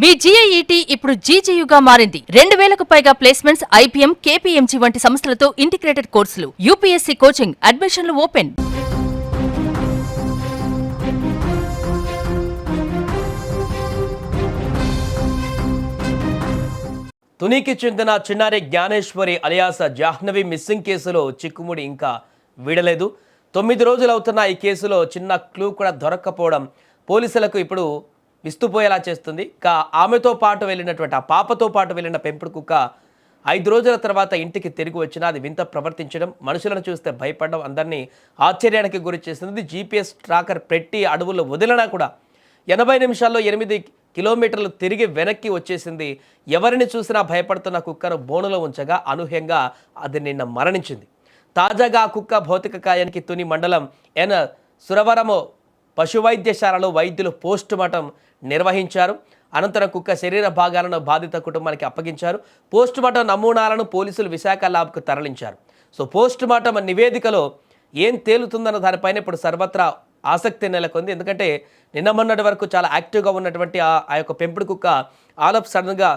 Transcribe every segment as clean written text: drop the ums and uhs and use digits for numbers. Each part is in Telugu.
మీ జీఐఈటీ ఇప్పుడు జీజేయుగా మారింది. 2000కు పైగా ప్లేస్మెంట్స్, ఐపీఎం, కేపీఎంజీ వంటి సంస్థలతో ఇంటిగ్రేటెడ్ కోర్సులు. యూపీఎస్సీ కోచింగ్, అడ్మిషన్లు ఓపెన్. తునికి చెందిన చిన్నారి జ్ఞానేశ్వరి అలియాస జాహ్నవి మిస్సింగ్ కేసులో చిక్కుముడి ఇంకా వీడలేదు. 9 రోజులవుతున్న ఈ కేసులో చిన్న క్లూ కూడా దొరక్కపోవడం పోలీసులకు ఇప్పుడు విస్తుపోయేలా చేస్తుంది. ఆమెతో పాటు వెళ్ళినటువంటి ఆ పాపతో పాటు వెళ్ళిన పెంపుడు కుక్క 5 రోజుల తర్వాత ఇంటికి తిరిగి వచ్చినా అది వింత ప్రవర్తించడం, మనుషులను చూస్తే భయపడడం అందరినీ ఆశ్చర్యానికి గురి చేస్తుంది. జీపీఎస్ ట్రాకర్ పెట్టి అడవుల్లో వదిలినా కూడా 80 నిమిషాల్లో 8 కిలోమీటర్లు తిరిగి వెనక్కి వచ్చేసింది. ఎవరిని చూసినా భయపడుతున్న కుక్కను బోనులో ఉంచగా అనూహ్యంగా అది నిన్న మరణించింది. తాజాగా ఆ కుక్క భౌతిక కాయానికి తుని మండలం సురవరము పశువైద్యశాలలో వైద్యులు పోస్టుమార్టం నిర్వహించారు. అనంతరం కుక్క శరీర భాగాలను బాధిత కుటుంబానికి అప్పగించారు. పోస్టుమార్టం నమూనాలను పోలీసులు విశాఖ ల్యాబ్కు తరలించారు. పోస్టుమార్టం నివేదికలో ఏం తేలుతుందన్న దానిపైన ఇప్పుడు సర్వత్రా ఆసక్తి నెలకొంది. ఎందుకంటే నిన్న మొన్నటి వరకు చాలా యాక్టివ్గా ఉన్నటువంటి ఆ యొక్క పెంపుడు కుక్క ఆల్ ఆఫ్ సడన్గా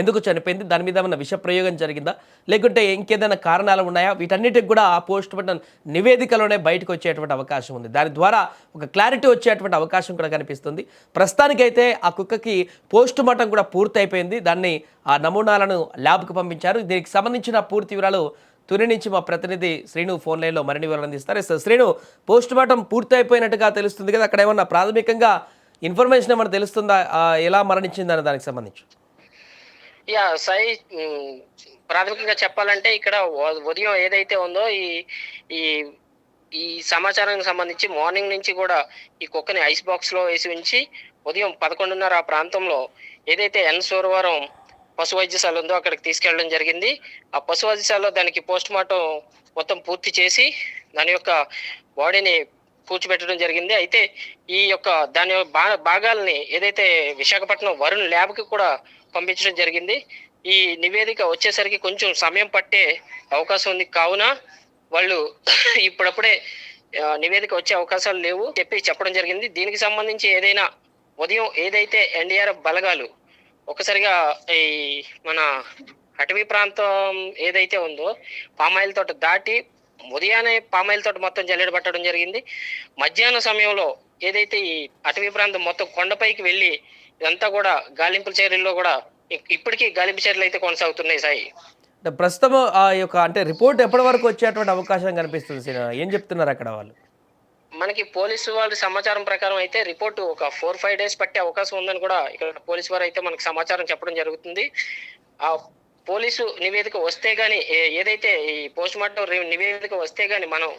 ఎందుకు చనిపోయింది, దాని మీద ఏమైనా విష ప్రయోగం జరిగిందా, లేకుంటే ఇంకేదైనా కారణాలు ఉన్నాయా, వీటన్నిటికి కూడా ఆ పోస్టుమార్టం నివేదికలోనే బయటకు వచ్చేటువంటి అవకాశం ఉంది. దాని ద్వారా ఒక క్లారిటీ వచ్చేటువంటి అవకాశం కూడా కనిపిస్తుంది. ప్రస్తుతానికైతే ఆ కుక్కకి పోస్టుమార్టం కూడా పూర్తయిపోయింది. దాన్ని ఆ నమూనాలను ల్యాబ్కు పంపించారు. దీనికి సంబంధించిన పూర్తి వివరాలు తుని నుంచి మా ప్రతినిధి శ్రీను ఫోన్ లైన్లో మరిన్ని వివరాలు అందిస్తారు. శ్రీను, పోస్టుమార్టం పూర్తయిపోయినట్టుగా తెలుస్తుంది కదా, అక్కడ ఏమన్నా ప్రాథమికంగా ఇన్ఫర్మేషన్ ఏమన్నా తెలుస్తుందా, ఎలా మరణించిందని దానికి సంబంధించి? సాయి, ప్రాథమికంగా చెప్పాలంటే ఇక్కడ ఉదయం ఏదైతే ఉందో ఈ ఈ సమాచారానికి సంబంధించి మార్నింగ్ నుంచి కూడా ఈ కుక్కని ఐస్ బాక్స్ లో వేసి ఉంచి ఉదయం 11:30 ఆ ప్రాంతంలో ఏదైతే సూరవరం పశు వైద్యశాల ఉందో అక్కడికి తీసుకెళ్ళడం జరిగింది. ఆ పశు వైద్యశాలలో దానికి పోస్ట్ మార్టం మొత్తం పూర్తి చేసి దాని యొక్క బాడీని పూడ్చిపెట్టడం జరిగింది. అయితే ఈ యొక్క దాని భాగాల్ని ఏదైతే విశాఖపట్నం వరుణ్ ల్యాబ్కి కూడా పంపించడం జరిగింది. ఈ నివేదిక వచ్చేసరికి కొంచెం సమయం పట్టే అవకాశం ఉంది. కావున వాళ్ళు ఇప్పుడప్పుడే నివేదిక వచ్చే అవకాశాలు లేవు చెప్పడం జరిగింది. దీనికి సంబంధించి ఏదైనా ఉదయం ఏదైతే ఎన్డీఆర్ఎఫ్ బలగాలు ఒకసారిగా ఈ మన అటవీ ప్రాంతం ఏదైతే ఉందో పామాయిల్ తోట దాటి ఉదయాన్నే పామాయిల్ తోట మొత్తం జల్లెడ పట్టడం జరిగింది. మధ్యాహ్న సమయంలో ఏదైతే ఈ అటవీ ప్రాంతం మొత్తం కొండపైకి వెళ్ళి ఇదంతా కూడా గాలింపుల చర్యల్లో కూడా ఇప్పటికీ గాలింపు చర్యలు అయితే కొనసాగుతున్నాయి. సాయి, ప్రస్తుతం ఆ యొక్క రిపోర్ట్ ఎప్పటి వరకు వచ్చేటువంటి అవకాశం కనిపిస్తుంది? ఏం చెప్తున్నారు అక్కడ వాళ్ళు? మనకి పోలీసు వాళ్ళ సమాచారం ప్రకారం అయితే రిపోర్టు ఒక 4-5 డేస్ పట్టే అవకాశం ఉందని కూడా ఇక్కడ పోలీసు వారు అయితే మనకు సమాచారం చెప్పడం జరుగుతుంది. ఆ పోలీసు నివేదిక వస్తే గానీ, ఏదైతే ఈ పోస్ట్ మార్టం నివేదిక వస్తే గానీ మనం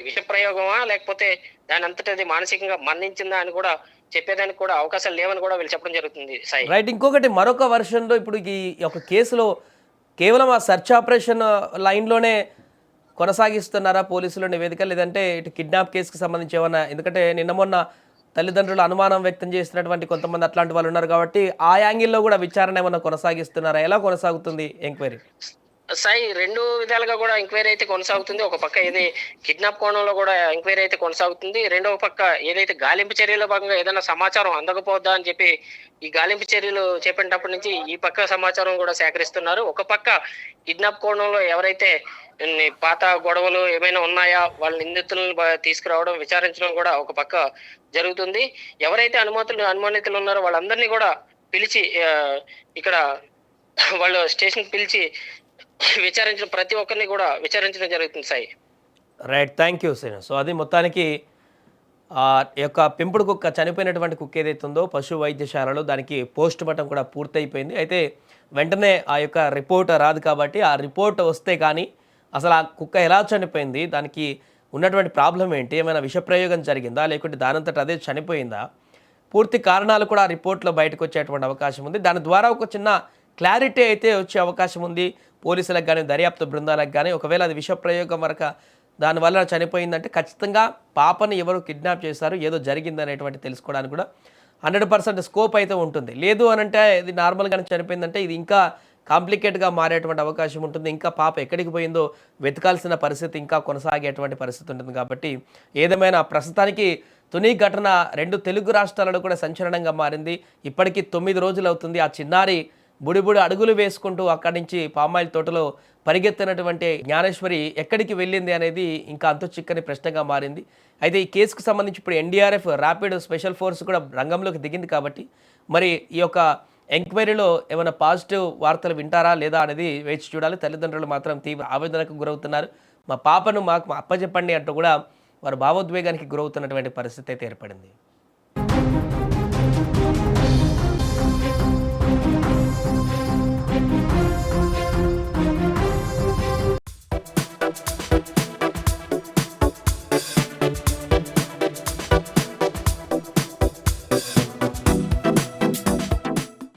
విష ప్రయోగమా లేకపోతే దాని అంతటది మానసికంగా మరణించిందా అని కూడా చెప్పేదానికి కూడా అవకాశాలు లేవని కూడా వీళ్ళు చెప్పడం జరుగుతుంది. సాయి, రైట్. ఇంకొకటి, మరొక వర్షన్లో ఇప్పుడు ఈ యొక్క కేసులో కేవలం ఆ సెర్చ్ ఆపరేషన్ లైన్లోనే కొనసాగిస్తున్నారా పోలీసుల నివేదిక, లేదంటే ఇటు కిడ్నాప్ కేసుకి సంబంధించి ఏమన్నా? ఎందుకంటే నిన్న మొన్న తల్లిదండ్రులు అనుమానం వ్యక్తం చేసినటువంటి కొంతమంది అట్లాంటి వాళ్ళు ఉన్నారు కాబట్టి ఆ యాంగిల్లో కూడా విచారణ ఏమన్నా కొనసాగిస్తున్నారా? ఎలా కొనసాగుతుంది ఎంక్వైరీ? సాయి, 2 విధాలుగా కూడా ఎంక్వైరీ అయితే కొనసాగుతుంది. ఒక పక్క ఏది కిడ్నాప్ కోణంలో కూడా ఎంక్వైరీ అయితే కొనసాగుతుంది. రెండవ పక్క ఏదైతే గాలింపు చర్యల భాగంగా ఏదైనా సమాచారం అందకపోద్దా అని చెప్పి ఈ గాలింపు చర్యలు చేపట్టినప్పటి నుంచి ఈ పక్క సమాచారం కూడా సేకరిస్తున్నారు. ఒక పక్క కిడ్నాప్ కోణంలో ఎవరైతే పాత గొడవలు ఏమైనా ఉన్నాయా వాళ్ళ నిందితులను తీసుకురావడం, విచారించడం కూడా ఒక పక్క జరుగుతుంది. ఎవరైతే అనుమానితులు ఉన్నారో వాళ్ళందరినీ కూడా పిలిచి ఇక్కడ వాళ్ళు స్టేషన్ పిలిచి విచారించిన ప్రతి ఒక్కరిని కూడా విచారించడం జరుగుతుంది. Sai, right, thank you Srinu. అది మొత్తానికి యొక్క పెంపుడు కుక్క, చనిపోయినటువంటి కుక్క ఏదైతే ఉందో పశు వైద్యశాలలో దానికి పోస్ట్ మార్టం కూడా పూర్తయిపోయింది. అయితే వెంటనే ఆ యొక్క రిపోర్ట్ రాదు కాబట్టి ఆ రిపోర్ట్ వస్తే కానీ అసలు ఆ కుక్క ఎలా చనిపోయింది, దానికి ఉన్నటువంటి ప్రాబ్లం ఏంటి, ఏమైనా విషప్రయోగం జరిగిందా, లేకుంటే దానంతట అదే చనిపోయిందా, పూర్తి కారణాలు కూడా ఆ రిపోర్ట్లో బయటకు వచ్చేటువంటి అవకాశం ఉంది. దాని ద్వారా ఒక చిన్న క్లారిటీ అయితే వచ్చే అవకాశం ఉంది పోలీసులకు కానీ దర్యాప్తు బృందాలకు కానీ. ఒకవేళ అది విషప్రయోగం వరకు దానివల్ల చనిపోయిందంటే ఖచ్చితంగా పాపని ఎవరు కిడ్నాప్ చేశారు, ఏదో జరిగిందనేటువంటి తెలుసుకోవడానికి కూడా 100% స్కోప్ అయితే ఉంటుంది. లేదు అనంటే ఇది నార్మల్గానే చనిపోయిందంటే ఇది ఇంకా కాంప్లికేట్గా మారేటువంటి అవకాశం ఉంటుంది. ఇంకా పాప ఎక్కడికి పోయిందో వెతకాల్సిన పరిస్థితి ఇంకా కొనసాగేటువంటి పరిస్థితి ఉంటుంది. కాబట్టి ఏదేమైనా ప్రస్తుతానికి తుని ఘటన 2 తెలుగు రాష్ట్రాలలో కూడా సంచలనంగా మారింది. ఇప్పటికీ 9 రోజులు అవుతుంది. ఆ చిన్నారి బుడిబుడి అడుగులు వేసుకుంటూ అక్కడి నుంచి పామాయిల్ తోటలో పరిగెత్తినటువంటి జ్ఞానేశ్వరి ఎక్కడికి వెళ్ళింది అనేది ఇంకా అంతు చిక్కని ప్రశ్నగా మారింది. అయితే ఈ కేసుకు సంబంధించి ఇప్పుడు ఎన్డీఆర్ఎఫ్ ర్యాపిడ్ స్పెషల్ ఫోర్స్ కూడా రంగంలోకి దిగింది కాబట్టి మరి ఈ యొక్క ఎంక్వైరీలో ఏమైనా పాజిటివ్ వార్తలు వింటారా లేదా అనేది వేచి చూడాలి. తల్లిదండ్రులు మాత్రం తీవ్ర ఆవేదనకు గురవుతున్నారు. మా పాపను మాకు అప్పచెప్పండి అంటూ కూడా వారు భావోద్వేగానికి గురవుతున్నటువంటి పరిస్థితి అయితే ఏర్పడింది.